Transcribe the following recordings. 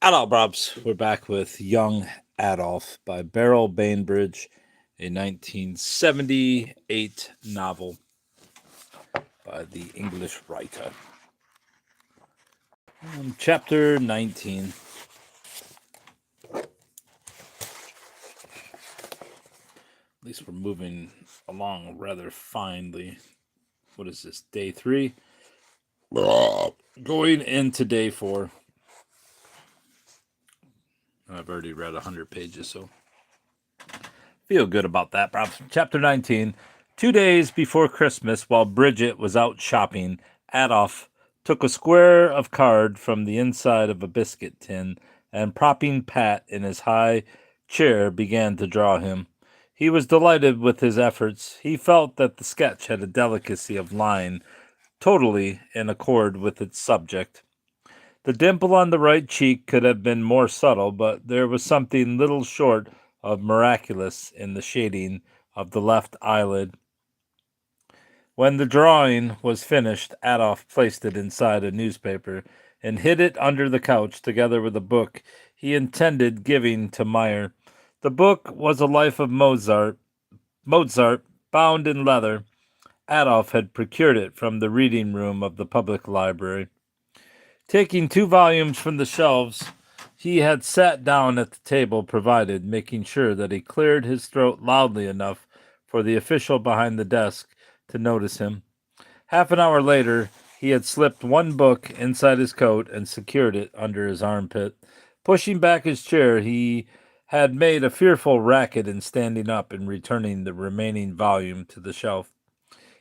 Adolf Bobs. We're back with Young Adolf by Beryl Bainbridge, a 1978 novel by the English writer. Chapter 19. At least we're moving along rather finely. What is this? Day 3? Going into day 4. I've already read 100 pages, so feel good about that. Chapter 19. 2 days before Christmas, while Bridget was out shopping, Adolf took a square of card from the inside of a biscuit tin and, propping Pat in his high chair, began to draw him. He was delighted with his efforts. He felt that the sketch had a delicacy of line totally in accord with its subject. The dimple on the right cheek could have been more subtle, but there was something little short of miraculous in the shading of the left eyelid. When the drawing was finished, Adolf placed it inside a newspaper and hid it under the couch together with a book he intended giving to Meyer. The book was a life of Mozart, bound in leather. Adolf had procured it from the reading room of the public library. Taking 2 volumes from the shelves, he had sat down at the table provided, making sure that he cleared his throat loudly enough for the official behind the desk to notice him. Half an hour later, he had slipped one book inside his coat and secured it under his armpit. Pushing back his chair, he had made a fearful racket in standing up and returning the remaining volume to the shelf.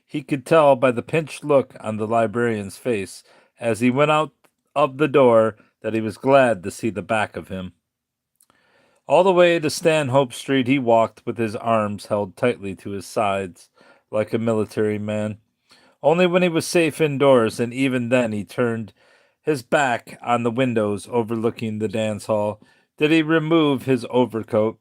He could tell by the pinched look on the librarian's face as he went out of the door that he was glad to see the back of him. All the way to Stanhope Street he walked with his arms held tightly to his sides, like a military man. Only when he was safe indoors, and even then he turned his back on the windows overlooking the dance hall, did he remove his overcoat.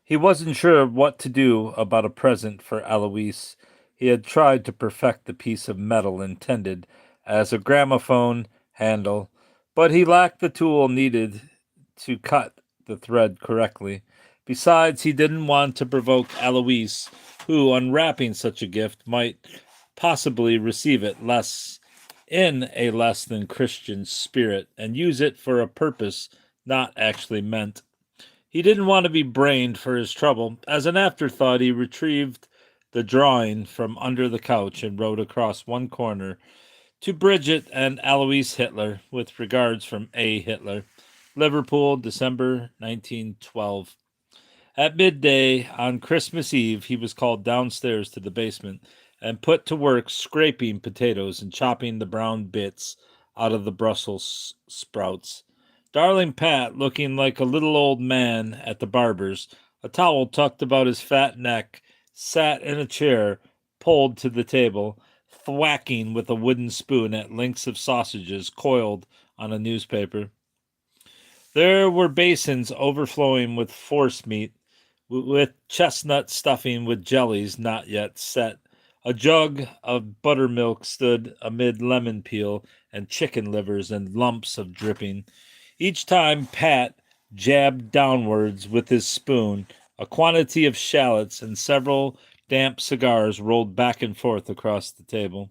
He wasn't sure what to do about a present for Eloise. He had tried to perfect the piece of metal intended as a gramophone handle, but he lacked the tool needed to cut the thread correctly. Besides, he didn't want to provoke Eloise, who, unwrapping such a gift, might possibly receive it in a less than Christian spirit and use it for a purpose not actually meant. He didn't want to be brained for his trouble. As an afterthought, he retrieved the drawing from under the couch and wrote across one corner, "To Bridget and Alois Hitler, with regards from A. Hitler, Liverpool, December 1912." At midday on Christmas Eve, he was called downstairs to the basement and put to work scraping potatoes and chopping the brown bits out of the Brussels sprouts. Darling Pat, looking like a little old man at the barber's, a towel tucked about his fat neck, sat in a chair pulled to the table, thwacking with a wooden spoon at links of sausages coiled on a newspaper. There were basins overflowing with force meat, with chestnut stuffing with jellies not yet set. A jug of buttermilk stood amid lemon peel and chicken livers and lumps of dripping. Each time Pat jabbed downwards with his spoon, a quantity of shallots and several damp cigars rolled back and forth across the table.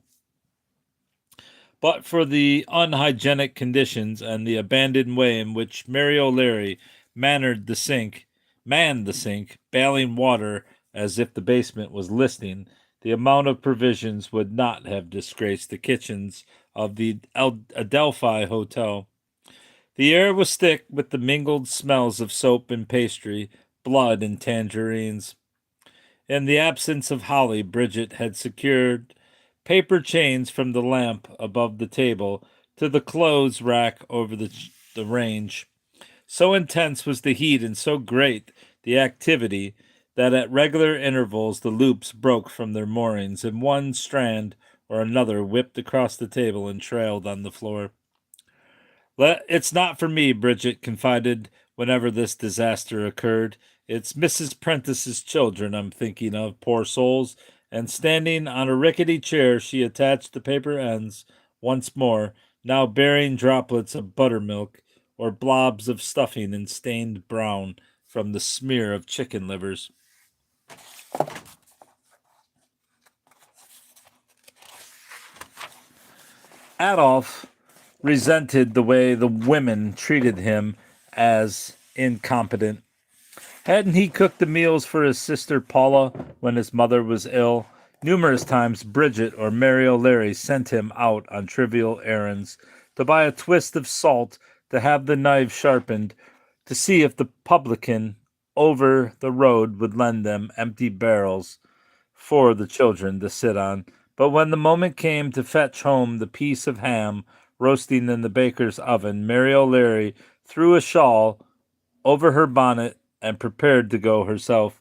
But for the unhygienic conditions and the abandoned way in which Mary O'Leary manned the sink, bailing water as if the basement was listening, the amount of provisions would not have disgraced the kitchens of the Adelphi Hotel. The air was thick with the mingled smells of soap and pastry, blood and tangerines. In the absence of holly, Bridget had secured paper chains from the lamp above the table to the clothes rack over the range. So intense was the heat and so great the activity that at regular intervals the loops broke from their moorings, and one strand or another whipped across the table and trailed on the floor. "It's not for me," Bridget confided whenever this disaster occurred. "It's Mrs. Prentice's children I'm thinking of, poor souls." And standing on a rickety chair, she attached the paper ends once more, now bearing droplets of buttermilk or blobs of stuffing and stained brown from the smear of chicken livers. Adolf resented the way the women treated him as incompetent. Hadn't he cooked the meals for his sister Paula when his mother was ill? Numerous times Bridget or Mary O'Leary sent him out on trivial errands to buy a twist of salt, to have the knife sharpened, to see if the publican over the road would lend them empty barrels for the children to sit on. But when the moment came to fetch home the piece of ham roasting in the baker's oven, Mary O'Leary threw a shawl over her bonnet and prepared to go herself.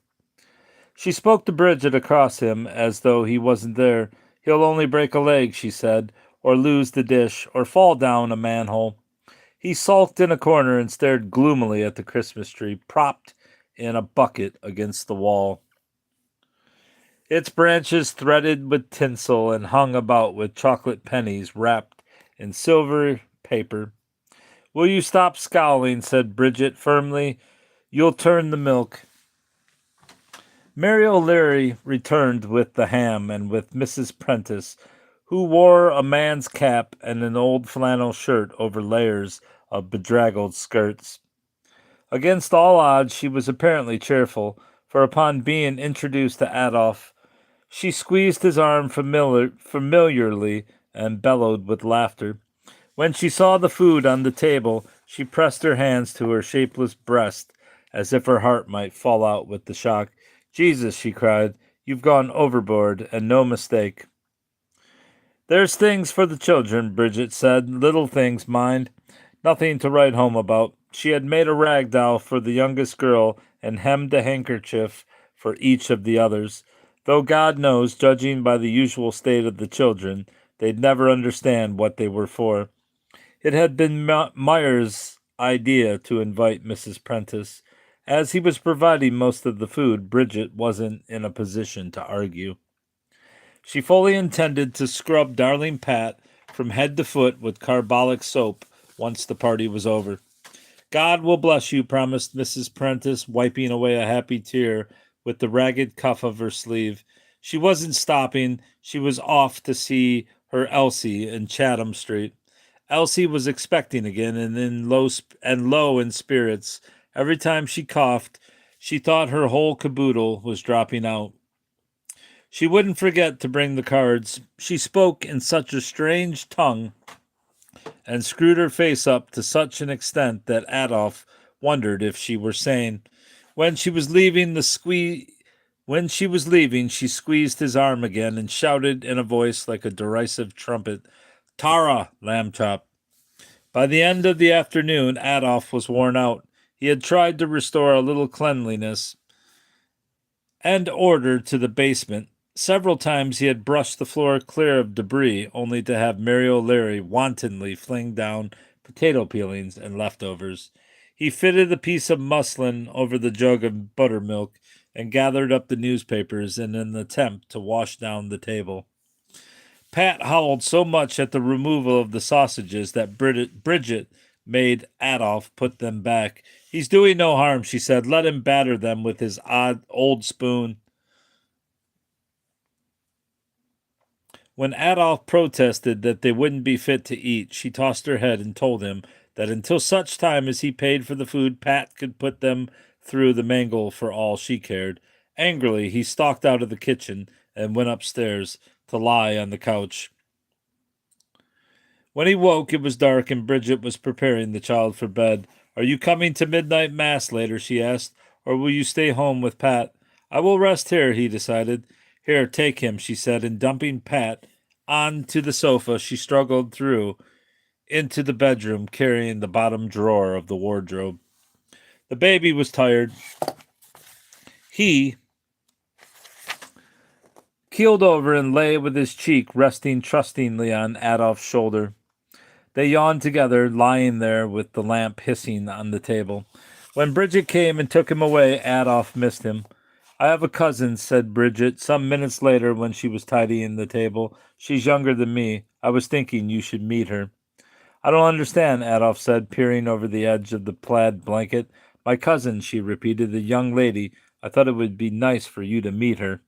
She spoke to Bridget across him as though he wasn't there. He'll only break a leg, she said, or lose the dish, or fall down a manhole. He sulked in a corner and stared gloomily at the Christmas tree, propped in a bucket against the wall. Its branches threaded with tinsel and hung about with chocolate pennies wrapped in silver paper. "Will you stop scowling?" said Bridget firmly. "You'll turn the milk." Mary O'Leary returned with the ham and with Mrs. Prentice, who wore a man's cap and an old flannel shirt over layers of bedraggled skirts. Against all odds, she was apparently cheerful, for upon being introduced to Adolf, she squeezed his arm familiarly and bellowed with laughter. When she saw the food on the table, she pressed her hands to her shapeless breast, as if her heart might fall out with the shock. "Jesus," she cried, "you've gone overboard, and no mistake." "There's things for the children," Bridget said. "Little things, mind. Nothing to write home about." She had made a rag doll for the youngest girl and hemmed a handkerchief for each of the others. Though God knows, judging by the usual state of the children, they'd never understand what they were for. It had been Meyer's idea to invite Mrs. Prentice. As he was providing most of the food, Bridget wasn't in a position to argue. She fully intended to scrub darling Pat from head to foot with carbolic soap once the party was over. "God will bless you," promised Mrs. Prentice, wiping away a happy tear with the ragged cuff of her sleeve. She wasn't stopping. She was off to see her Elsie in Chatham Street. Elsie was expecting again, and low in spirits. Every time she coughed, she thought her whole caboodle was dropping out. She wouldn't forget to bring the cards. She spoke in such a strange tongue and screwed her face up to such an extent that Adolf wondered if she were sane. When she was leaving, she squeezed his arm again and shouted in a voice like a derisive trumpet, "Tara, lamb chop." By the end of the afternoon, Adolf was worn out. He had tried to restore a little cleanliness and order to the basement. Several times he had brushed the floor clear of debris, only to have Mary O'Leary wantonly fling down potato peelings and leftovers. He fitted a piece of muslin over the jug of buttermilk and gathered up the newspapers in an attempt to wash down the table. Pat howled so much at the removal of the sausages that Bridget made Adolf put them back. "He's doing no harm," she said. "Let him batter them with his odd old spoon." When Adolf protested that they wouldn't be fit to eat, she tossed her head and told him that until such time as he paid for the food, Pat could put them through the mangle for all she cared. Angrily, he stalked out of the kitchen and went upstairs to lie on the couch. When he woke, it was dark, and Bridget was preparing the child for bed. "Are you coming to midnight mass later?" she asked, "or will you stay home with Pat?" "I will rest here," he decided. "Here, take him," she said, and dumping Pat onto the sofa, she struggled through into the bedroom, carrying the bottom drawer of the wardrobe. The baby was tired. He keeled over and lay with his cheek resting trustingly on Adolf's shoulder. They yawned together, lying there with the lamp hissing on the table. When Bridget came and took him away, Adolf missed him. "I have a cousin," said Bridget, some minutes later when she was tidying the table. "She's younger than me. I was thinking you should meet her." I don't understand, Adolf said, peering over the edge of the plaid blanket. My cousin, she repeated, the young lady. I thought it would be nice for you to meet her.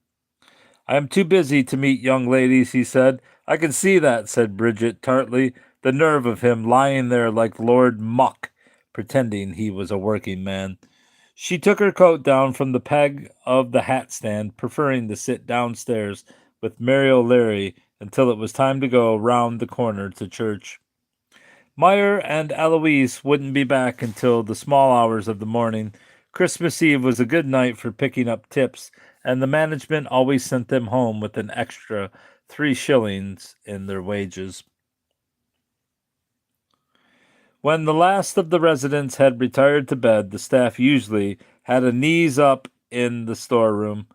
I am too busy to meet young ladies, he said. I can see that, said Bridget tartly. The nerve of him lying there like Lord Muck, pretending he was a working man. She took her coat down from the peg of the hat stand, preferring to sit downstairs with Mary O'Leary until it was time to go round the corner to church. Meyer and Eloise wouldn't be back until the small hours of the morning. Christmas Eve was a good night for picking up tips, and the management always sent them home with an extra 3 shillings in their wages. When the last of the residents had retired to bed, the staff usually had a knees up in the storeroom.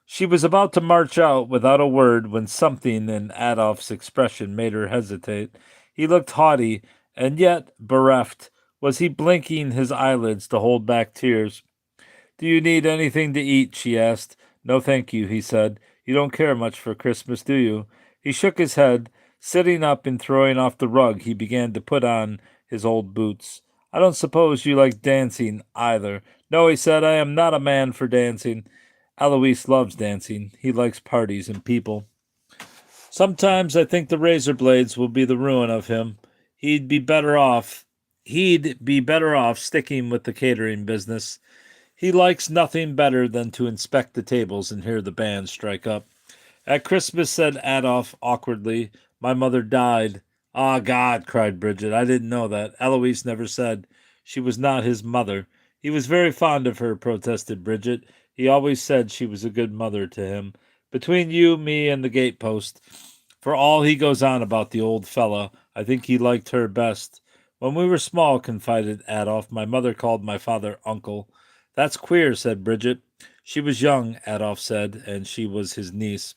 She was about to march out without a word when something in Adolf's expression made her hesitate. He looked haughty and yet bereft. Was he blinking his eyelids to hold back tears? Do you need anything to eat? She asked. No, thank you, he said. You don't care much for Christmas, do you? He shook his head. Sitting up and throwing off the rug, he began to put on his old boots. I don't suppose you like dancing either. No, he said, I am not a man for dancing. Eloise loves dancing. He likes parties and people. Sometimes I think the razor blades will be the ruin of him. He'd be better off sticking with the catering business. He likes nothing better than to inspect the tables and hear the band strike up. At Christmas, said Adolf awkwardly, my mother died. Ah, God, cried Bridget. I didn't know that. Eloise never said. She was not his mother. He was very fond of her, protested Bridget. He always said she was a good mother to him. Between you, me, and the gatepost, for all he goes on about the old fellow, I think he liked her best. When we were small, confided Adolf, my mother called my father uncle. That's queer, said Bridget. She was young, Adolf said, and she was his niece.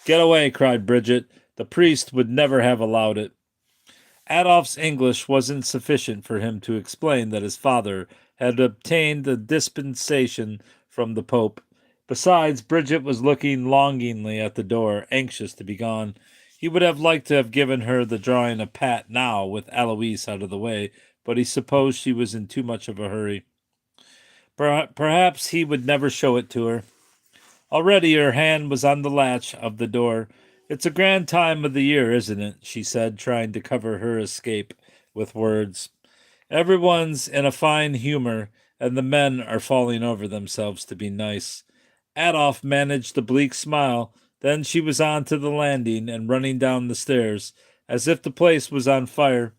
Get away, cried Bridget. The priest would never have allowed it. Adolf's English wasn't sufficient for him to explain that his father had obtained the dispensation from the Pope. Besides, Bridget was looking longingly at the door, anxious to be gone. He would have liked to have given her the drawing of Pat now, with Eloise out of the way, but he supposed she was in too much of a hurry. Perhaps he would never show it to her. Already her hand was on the latch of the door. It's a grand time of the year, isn't it? She said, trying to cover her escape with words. Everyone's in a fine humor, and the men are falling over themselves to be nice. Adolf managed a bleak smile. Then she was on to the landing and running down the stairs, as if the place was on fire.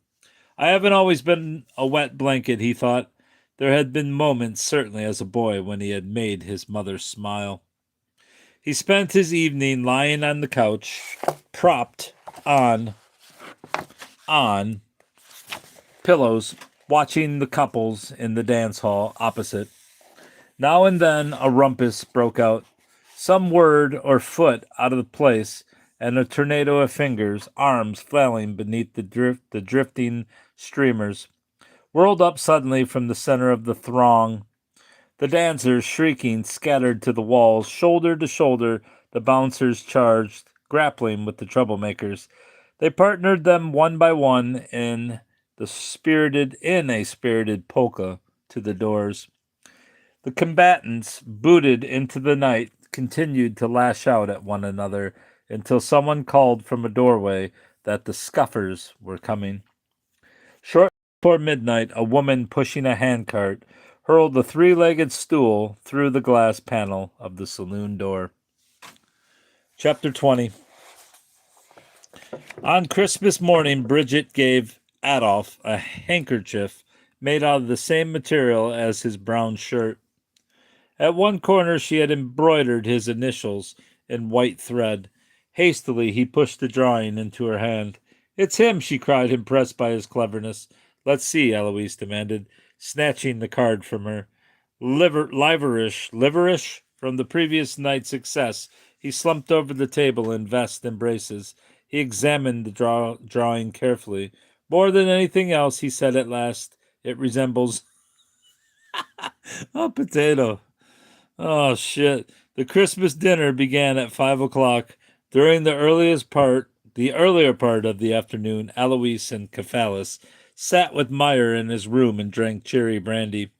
I haven't always been a wet blanket, he thought. There had been moments, certainly as a boy, when he had made his mother smile. He spent his evening lying on the couch, propped on pillows, watching the couples in the dance hall opposite. Now and then a rumpus broke out, some word or foot out of place, and a tornado of fingers, arms flailing beneath the drifting streamers, whirled up suddenly from the center of the throng. The dancers, shrieking, scattered to the walls. Shoulder to shoulder, the bouncers charged, grappling with the troublemakers. They partnered them one by one in a spirited polka to the doors. The combatants, booted into the night, continued to lash out at one another until someone called from a doorway that the scuffers were coming. Shortly before midnight, a woman pushing a handcart hurled a 3-legged stool through the glass panel of the saloon door. Chapter 20. On Christmas morning, Bridget gave Adolf a handkerchief made out of the same material as his brown shirt. At one corner she had embroidered his initials in white thread. Hastily he pushed the drawing into her hand. It's him, she cried, impressed by his cleverness. Let's see, Eloise demanded, snatching the card from her. Liverish from the previous night's success, he slumped over the table in vest and braces. He examined the drawing carefully. More than anything else, he said at last, it resembles a potato. Oh, shit. The Christmas dinner began at 5 o'clock. During the earliest part, The earlier part of the afternoon, Eloise and Cephalus sat with Meyer in his room and drank cherry brandy.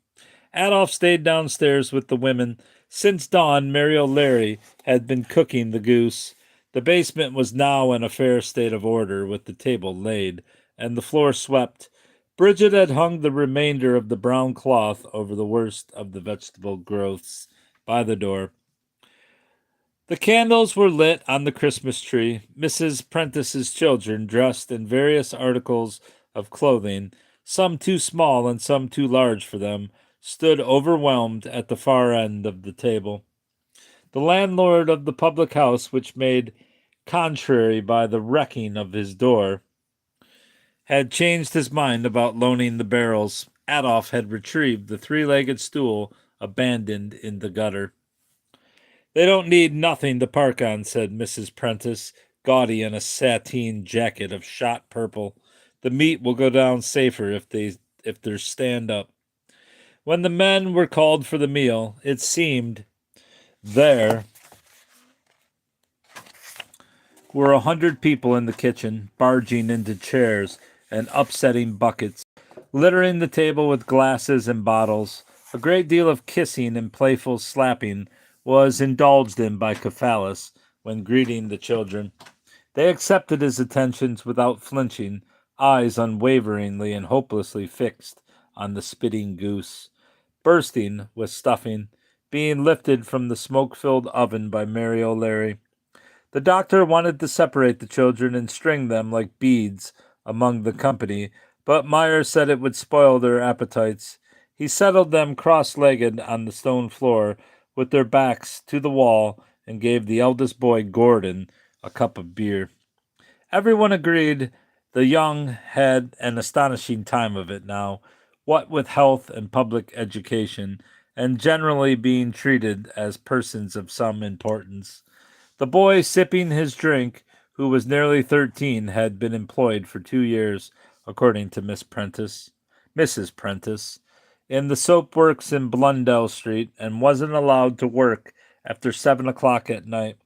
Adolf stayed downstairs with the women. Since dawn, Mary O'Leary had been cooking the goose. The basement was now in a fair state of order, with the table laid and the floor swept. Bridget had hung the remainder of the brown cloth over the worst of the vegetable growths by the door. The candles were lit on the Christmas tree. Mrs. Prentice's children, dressed in various articles of clothing, some too small and some too large for them, stood overwhelmed at the far end of the table. The landlord of the public house, which made contrary by the wrecking of his door, had changed his mind about loaning the barrels. Adolf had retrieved the three-legged stool abandoned in the gutter. "They don't need nothing to park on," said Mrs. Prentice, gaudy in a sateen jacket of shot purple. "The meat will go down safer if they're stand up." When the men were called for the meal, it seemed there were 100 people in the kitchen, barging into chairs and upsetting buckets, littering the table with glasses and bottles. A great deal of kissing and playful slapping was indulged in by Cephalus when greeting the children. They accepted his attentions without flinching, eyes unwaveringly and hopelessly fixed on the spitting goose, bursting with stuffing, being lifted from the smoke-filled oven by Mary O'Leary. The doctor wanted to separate the children and string them like beads among the company, but Meyer said it would spoil their appetites. He settled them cross-legged on the stone floor with their backs to the wall and gave the eldest boy, Gordon, a cup of beer. Everyone agreed the young had an astonishing time of it now, what with health and public education, and generally being treated as persons of some importance. The boy sipping his drink, who was nearly 13, had been employed for 2 years, according to Mrs. Prentice, in the soap works in Blundell Street, and wasn't allowed to work after 7 o'clock at night.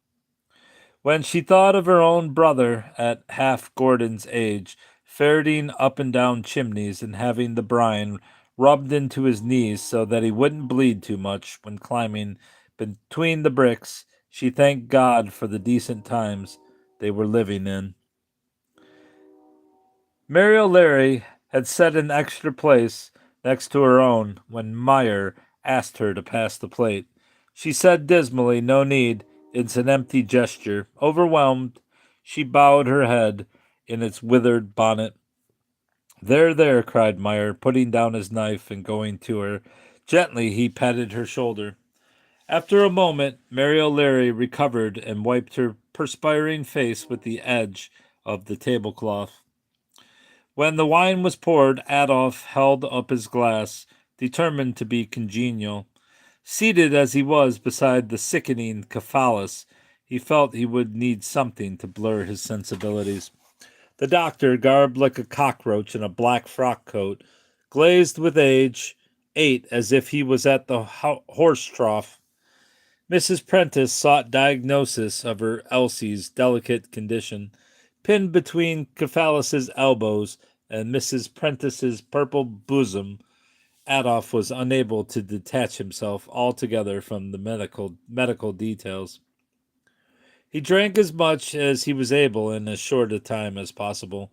When she thought of her own brother at half Gordon's age, ferreting up and down chimneys and having the brine rubbed into his knees so that he wouldn't bleed too much when climbing between the bricks, she thanked God for the decent times they were living in. Mary O'Leary had set an extra place next to her own when Meyer asked her to pass the plate. She said dismally, "No need. It's an empty gesture." Overwhelmed, she bowed her head in its withered bonnet. "There, there," cried Meyer, putting down his knife and going to her. Gently he patted her shoulder. After a moment, Mary O'Leary recovered and wiped her perspiring face with the edge of the tablecloth. When the wine was poured, Adolf held up his glass, determined to be congenial. Seated as he was beside the sickening Cephalus, he felt he would need something to blur his sensibilities. The doctor, garbed like a cockroach in a black frock coat, glazed with age, ate as if he was at the horse trough. Mrs. Prentice sought diagnosis of her Elsie's delicate condition. Pinned between Cephalus's elbows and Mrs. Prentice's purple bosom, Adolf was unable to detach himself altogether from the medical details. He drank as much as he was able in as short a time as possible.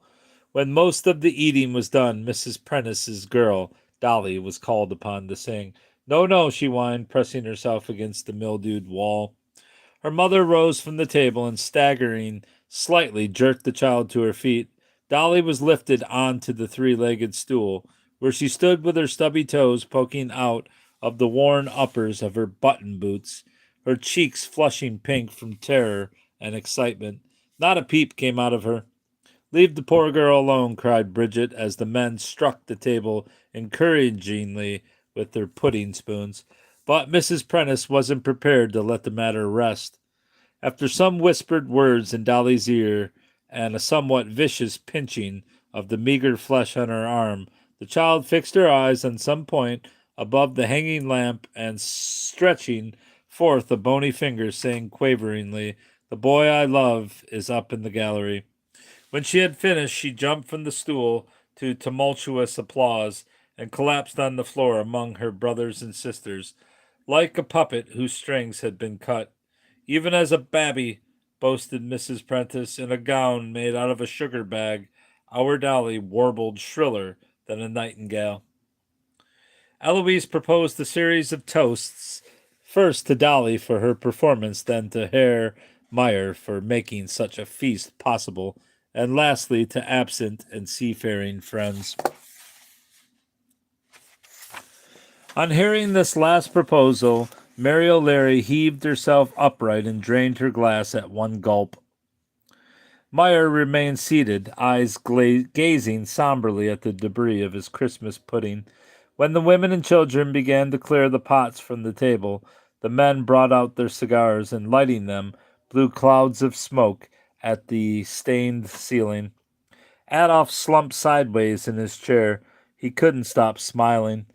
When most of the eating was done, Mrs. Prentice's girl, Dolly, was called upon to sing. "No, no," she whined, pressing herself against the mildewed wall. Her mother rose from the table and, staggering slightly, jerked the child to her feet. Dolly was lifted onto the three-legged stool, where she stood with her stubby toes poking out of the worn uppers of her button boots, her cheeks flushing pink from terror and excitement. Not a peep came out of her. "Leave the poor girl alone," cried Bridget as the men struck the table encouragingly with their pudding spoons. But Mrs. Prentice wasn't prepared to let the matter rest. After some whispered words in Dolly's ear and a somewhat vicious pinching of the meager flesh on her arm, the child fixed her eyes on some point above the hanging lamp and, stretching forth a bony finger, saying quaveringly, "The boy I love is up in the gallery." When she had finished, she jumped from the stool to tumultuous applause and collapsed on the floor among her brothers and sisters, like a puppet whose strings had been cut. Even as a babby, boasted Mrs. Prentice, in a gown made out of a sugar bag, our Dolly warbled shriller than a nightingale. Eloise proposed a series of toasts, first to Dolly for her performance, then to Herr Meyer for making such a feast possible, and lastly to absent and seafaring friends. On hearing this last proposal, Mary O'Leary heaved herself upright and drained her glass at one gulp. Meyer remained seated, eyes gazing somberly at the debris of his Christmas pudding. When the women and children began to clear the pots from the table, the men brought out their cigars and, lighting them, blew clouds of smoke at the stained ceiling. Adolf slumped sideways in his chair. He couldn't stop smiling.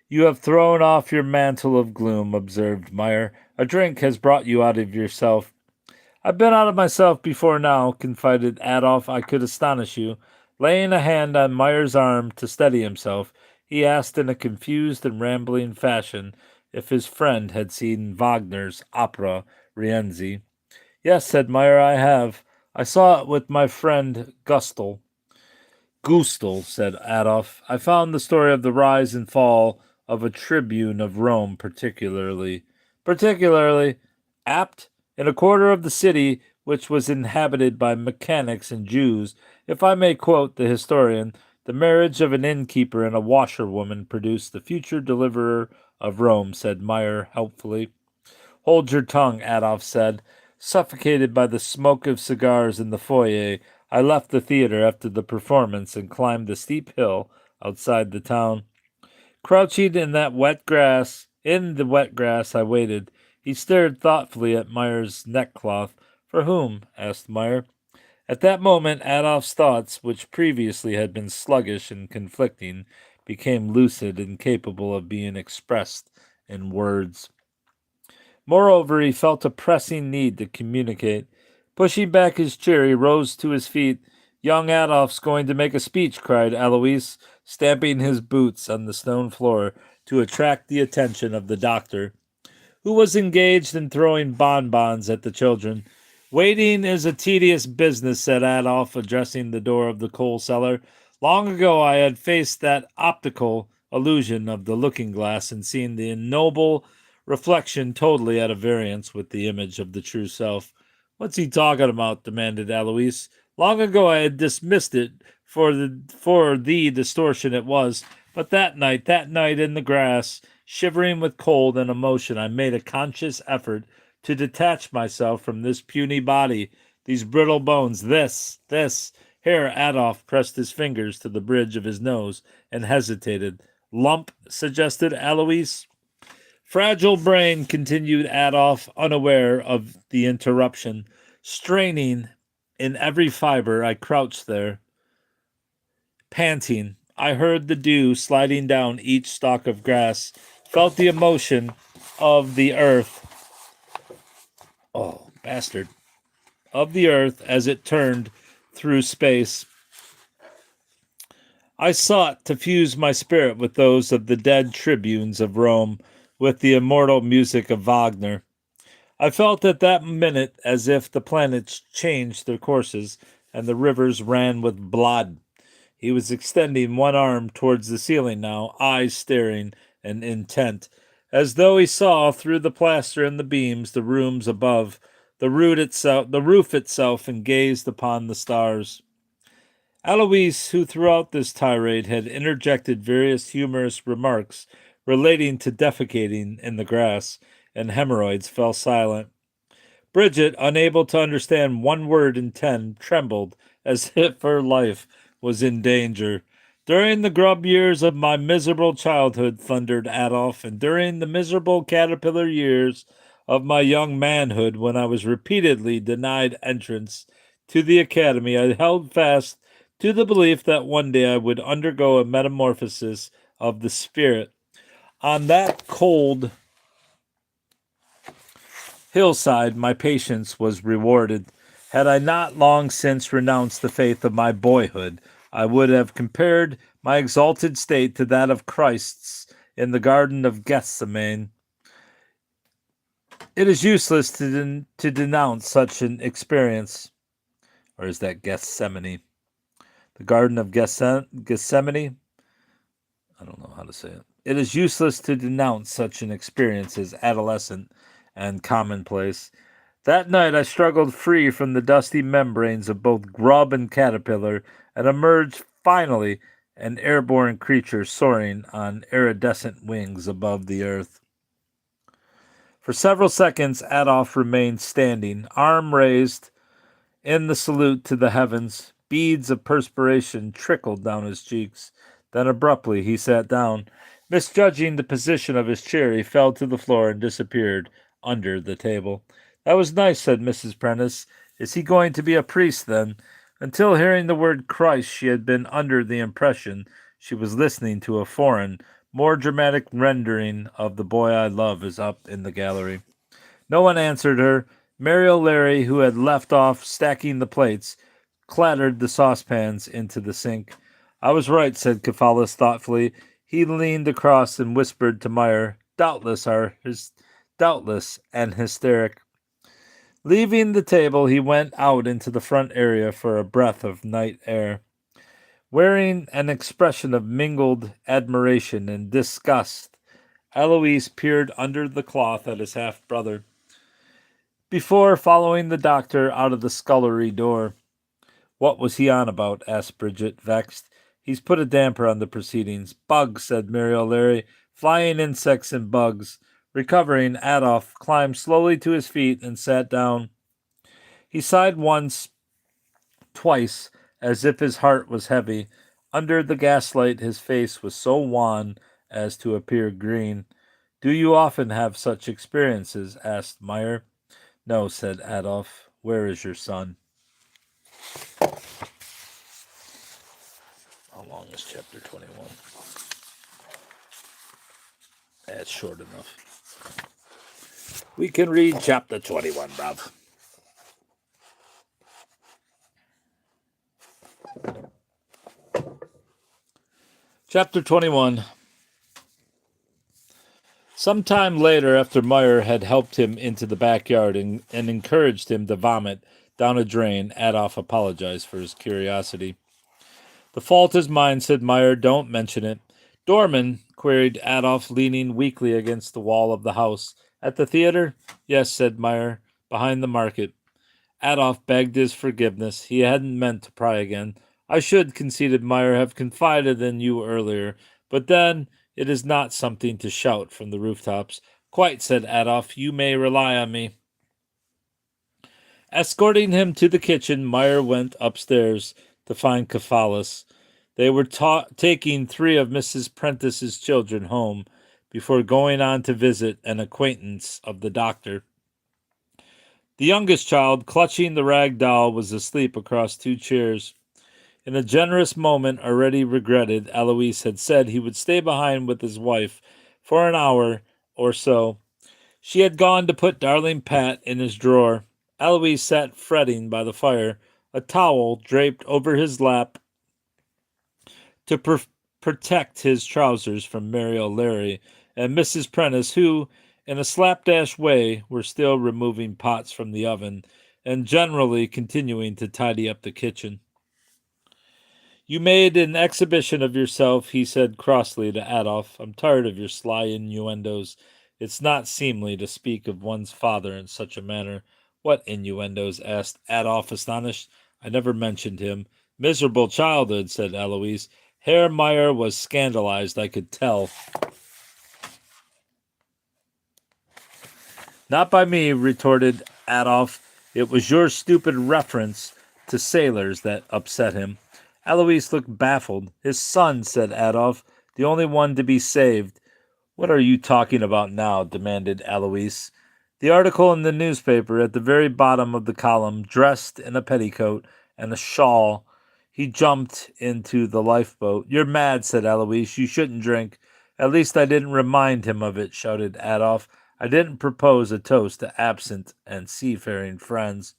"You have thrown off your mantle of gloom," observed Meyer. "A drink has brought you out of yourself." "I've been out of myself before now," confided Adolf. "I could astonish you." Laying a hand on Meyer's arm to steady himself, he asked in a confused and rambling fashion if his friend had seen Wagner's opera Rienzi. "Yes," said Meyer, "I have. I saw it with my friend Gustel." "Gustel," said Adolf. "I found the story of the rise and fall of a tribune of Rome particularly apt. In a quarter of the city which was inhabited by mechanics and Jews, if I may quote the historian, the marriage of an innkeeper and a washerwoman produced the future deliverer of Rome," said Meyer helpfully. "Hold your tongue," Adolf said. Suffocated by the smoke of cigars in the foyer, I left the theater after the performance and climbed the steep hill outside the town. Crouching in the wet grass, I waited. He stared thoughtfully at Meyer's neckcloth. "For whom?" asked Meyer. At that moment, Adolf's thoughts, which previously had been sluggish and conflicting, became lucid and capable of being expressed in words. Moreover, he felt a pressing need to communicate. Pushing back his chair, he rose to his feet. "Young Adolf's going to make a speech," cried Eloise, stamping his boots on the stone floor to attract the attention of the doctor, who was engaged in throwing bonbons at the children. "Waiting is a tedious business," said Adolf, addressing the door of the coal cellar. "Long ago I had faced that optical illusion of the looking-glass and seen the ignoble reflection totally at a variance with the image of the true self." "What's he talking about?" demanded Eloise. "Long ago I had dismissed it for the distortion it was, but that night in the grass, shivering with cold and emotion, I made a conscious effort to detach myself from this puny body, these brittle bones, this. Here Adolf pressed his fingers to the bridge of his nose and hesitated. "Lump," suggested Eloise. "Fragile brain," continued Adolf, unaware of the interruption. Straining in every fiber, I crouched there, panting. I heard the dew sliding down each stalk of grass, felt the emotion of the earth. Oh, bastard. Of the earth as it turned through space. I sought to fuse my spirit with those of the dead tribunes of Rome, with the immortal music of Wagner. I felt at that minute as if the planets changed their courses and the rivers ran with blood. He was extending one arm towards the ceiling now, eyes staring and intent, as though he saw through the plaster and the beams the rooms above, the roof itself, and gazed upon the stars. Eloise, who throughout this tirade had interjected various humorous remarks relating to defecating in the grass and hemorrhoids, fell silent. Bridget, unable to understand one word in 10, trembled as if her life was in danger. "During the grub years of my miserable childhood," thundered Adolf, "and during the miserable caterpillar years of my young manhood, when I was repeatedly denied entrance to the academy, I held fast to the belief that one day I would undergo a metamorphosis of the spirit. On that cold hillside, my patience was rewarded. Had I not long since renounced the faith of my boyhood, I would have compared my exalted state to that of Christ's in the Garden of Gethsemane. It is useless to denounce such an experience. Or is that Gethsemane? The Garden of Gethsemane? I don't know how to say it. It is useless to denounce such an experience as adolescent and commonplace. That night I struggled free from the dusty membranes of both grub and caterpillar and emerged finally an airborne creature soaring on iridescent wings above the earth. For several seconds Adolf remained standing, arm raised, in the salute to the heavens. Beads of perspiration trickled down his cheeks. Then abruptly he sat down. Misjudging the position of his chair, he fell to the floor and disappeared under the table. That was nice, said Mrs. Prentice. Is he going to be a priest, then? Until hearing the word Christ, she had been under the impression she was listening to a foreign, more dramatic rendering of The Boy I Love is up in the gallery. No one answered her. Mary O'Leary, who had left off stacking the plates, clattered the saucepans into the sink. I was right, said Cephalus thoughtfully. He leaned across and whispered to Meyer, doubtless and hysteric. Leaving the table, he went out into the front area for a breath of night air. Wearing an expression of mingled admiration and disgust, Eloise peered under the cloth at his half-brother before following the doctor out of the scullery door. What was he on about? Asked Bridget, vexed. He's put a damper on the proceedings. Bugs, said Mary O'Leary. Flying insects and bugs. Recovering, Adolf climbed slowly to his feet and sat down. He sighed once, twice, as if his heart was heavy. Under the gaslight his face was so wan as to appear green. Do you often have such experiences? Asked Meyer. No, said Adolf. Where is your son? How long is chapter 21? That's short enough. We can read chapter 21, bruv. Chapter 21. Some time later, after Meyer had helped him into the backyard and encouraged him to vomit down a drain, Adolf apologized for his curiosity. The fault is mine, said Meyer. Don't mention it. Dorman, queried Adolf, leaning weakly against the wall of the house. At the theater? Yes, said Meyer, behind the market. Adolf begged his forgiveness. He hadn't meant to pry again. I should, conceded Meyer, have confided in you earlier, but then it is not something to shout from the rooftops. Quite, said Adolf. You may rely on me. Escorting him to the kitchen, Meyer went upstairs to find Cephalus. They were taking 3 of Mrs. Prentice's children home before going on to visit an acquaintance of the doctor. The youngest child, clutching the rag doll, was asleep across 2 chairs. In a generous moment already regretted, Eloise had said he would stay behind with his wife for an hour or so. She had gone to put darling Pat in his drawer. Eloise sat fretting by the fire, a towel draped over his lap to protect his trousers from Mary O'Leary and Mrs. Prentice, who, in a slapdash way, were still removing pots from the oven and generally continuing to tidy up the kitchen. You made an exhibition of yourself, he said crossly to Adolf. I'm tired of your sly innuendos. It's not seemly to speak of one's father in such a manner. What innuendos? Asked Adolf, astonished. I never mentioned him. Miserable childhood, said Eloise. Herr Meyer was scandalized, I could tell. Not by me, retorted Adolf. It was your stupid reference to sailors that upset him. Eloise looked baffled. His son, said Adolf, the only one to be saved. What are you talking about now? Demanded Eloise. The article in the newspaper at the very bottom of the column, dressed in a petticoat and a shawl. He jumped into the lifeboat. You're mad, said Eloise. You shouldn't drink. At least I didn't remind him of it, shouted Adolf. I didn't propose a toast to absent and seafaring friends.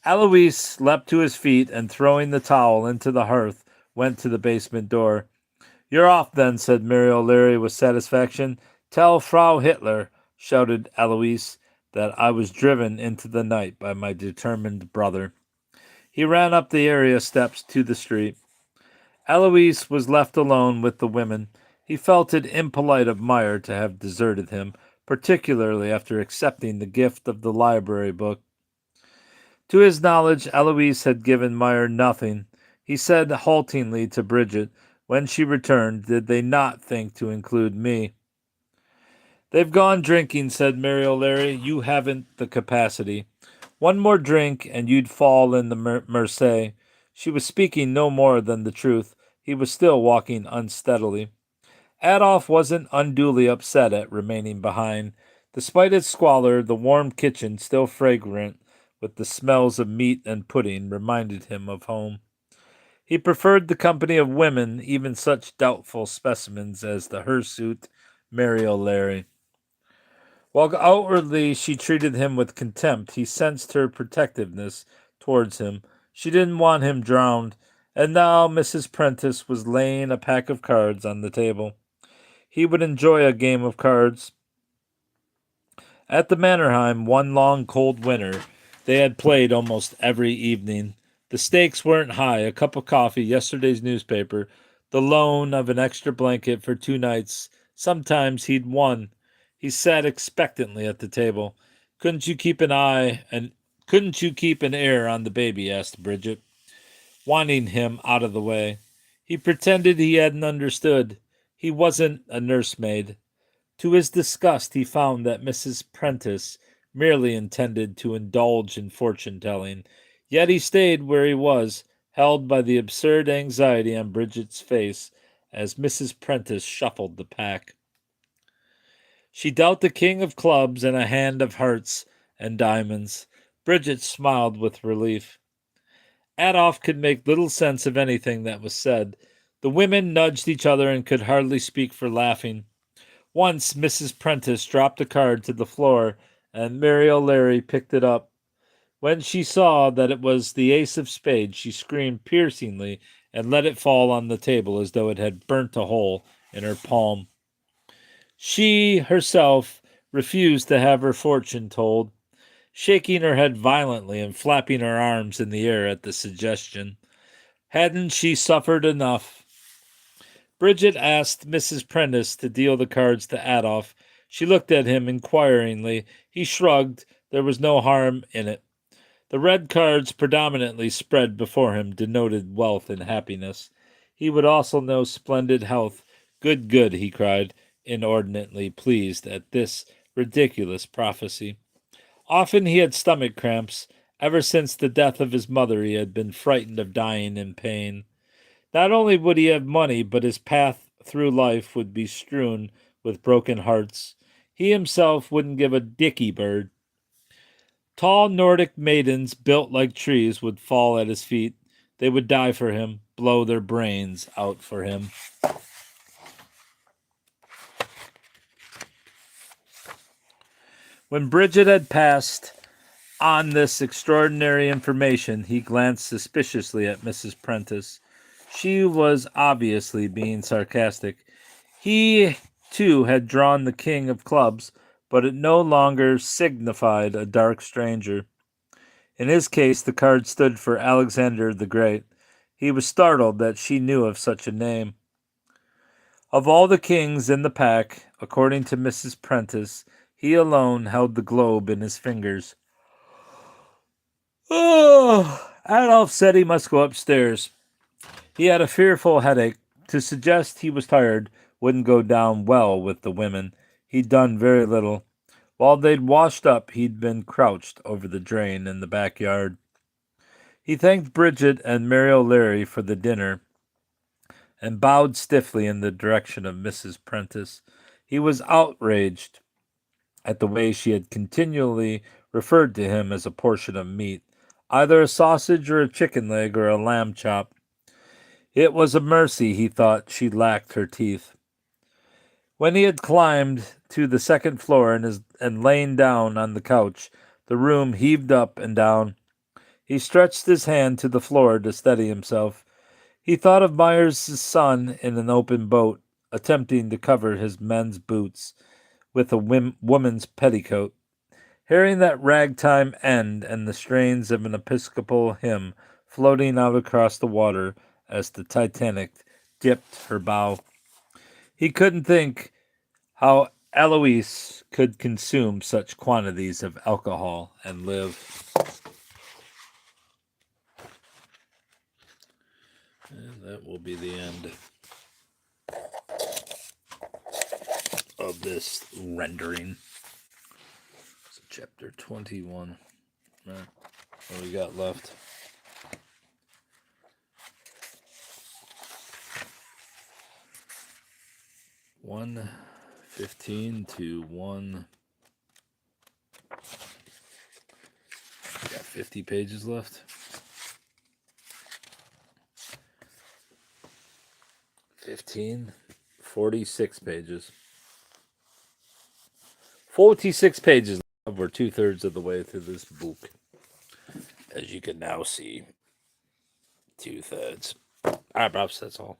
Alois leapt to his feet and, throwing the towel into the hearth, went to the basement door. "You're off, then," said Mary O'Leary with satisfaction. "Tell Frau Hitler," shouted Alois, "that I was driven into the night by my determined brother." He ran up the area steps to the street. Alois was left alone with the women. He felt it impolite of Meyer to have deserted him, particularly after accepting the gift of the library book. To his knowledge, Alois had given Meyer nothing. He said haltingly to Bridget, when she returned, "Did they not think to include me?" "They've gone drinking," said Mary O'Leary. "You haven't the capacity. One more drink, and you'd fall in the Mersey." She was speaking no more than the truth. He was still walking unsteadily. Adolf wasn't unduly upset at remaining behind. Despite its squalor, the warm kitchen, still fragrant with the smells of meat and pudding, reminded him of home. He preferred the company of women, even such doubtful specimens as the hirsute Mary O'Leary. While outwardly she treated him with contempt, he sensed her protectiveness towards him. She didn't want him drowned, and now Mrs. Prentice was laying a pack of cards on the table. He would enjoy a game of cards. At the Mannerheim, one long cold winter, they had played almost every evening. The stakes weren't high: a cup of coffee, yesterday's newspaper, the loan of an extra blanket for 2 nights. Sometimes he'd won. He sat expectantly at the table. Couldn't you keep an air on the baby?" asked Bridget, wanting him out of the way. He pretended he hadn't understood. He wasn't a nursemaid. To his disgust, he found that Mrs. Prentice merely intended to indulge in fortune-telling. Yet he stayed where he was, held by the absurd anxiety on Bridget's face as Mrs. Prentice shuffled the pack. She dealt the king of clubs and a hand of hearts and diamonds. Bridget smiled with relief. Adolf could make little sense of anything that was said. The women nudged each other and could hardly speak for laughing. Once Mrs. Prentice dropped a card to the floor, and Mary O'Leary picked it up. When she saw that it was the ace of spades, she screamed piercingly and let it fall on the table as though it had burnt a hole in her palm. She herself refused to have her fortune told, shaking her head violently and flapping her arms in the air at the suggestion. Hadn't she suffered enough? Bridget asked Mrs. Prentice to deal the cards to Adolf. She looked at him inquiringly. He shrugged. There was no harm in it. The red cards predominantly spread before him denoted wealth and happiness. He would also know splendid health. Good, good, he cried, inordinately pleased at this ridiculous prophecy. Often he had stomach cramps. Ever since the death of his mother, he had been frightened of dying in pain. Not only would he have money, but his path through life would be strewn with broken hearts. He himself wouldn't give a dicky bird. Tall Nordic maidens built like trees would fall at his feet. They would die for him, blow their brains out for him. When Bridget had passed on this extraordinary information, he glanced suspiciously at Mrs. Prentice. She was obviously being sarcastic. He, too, had drawn the king of clubs, but it no longer signified a dark stranger. In his case, the card stood for Alexander the Great. He was startled that she knew of such a name. Of all the kings in the pack, according to Mrs. Prentice, he alone held the globe in his fingers. Oh, Adolf said he must go upstairs. He had a fearful headache. To suggest he was tired wouldn't go down well with the women. He'd done very little. While they'd washed up, he'd been crouched over the drain in the backyard. He thanked Bridget and Mary O'Leary for the dinner and bowed stiffly in the direction of Mrs. Prentice. He was outraged at the way she had continually referred to him as a portion of meat, either a sausage or a chicken leg or a lamb chop. It was a mercy, he thought, she lacked her teeth. When he had climbed to the second floor and lain down on the couch, the room heaved up and down. He stretched his hand to the floor to steady himself. He thought of Myers' son in an open boat, attempting to cover his men's boots with a woman's petticoat. Hearing that ragtime end and the strains of an Episcopal hymn floating out across the water as the Titanic dipped her bow, he couldn't think how Eloise could consume such quantities of alcohol and live. And that will be the end of this rendering. So chapter 21. Right. What we got left? One 15 to 1. We got 50 pages left. 15, 46 pages. 46 pages. We're 2/3 of the way through this book. As you can now see, 2/3. All right, Pops, that's all.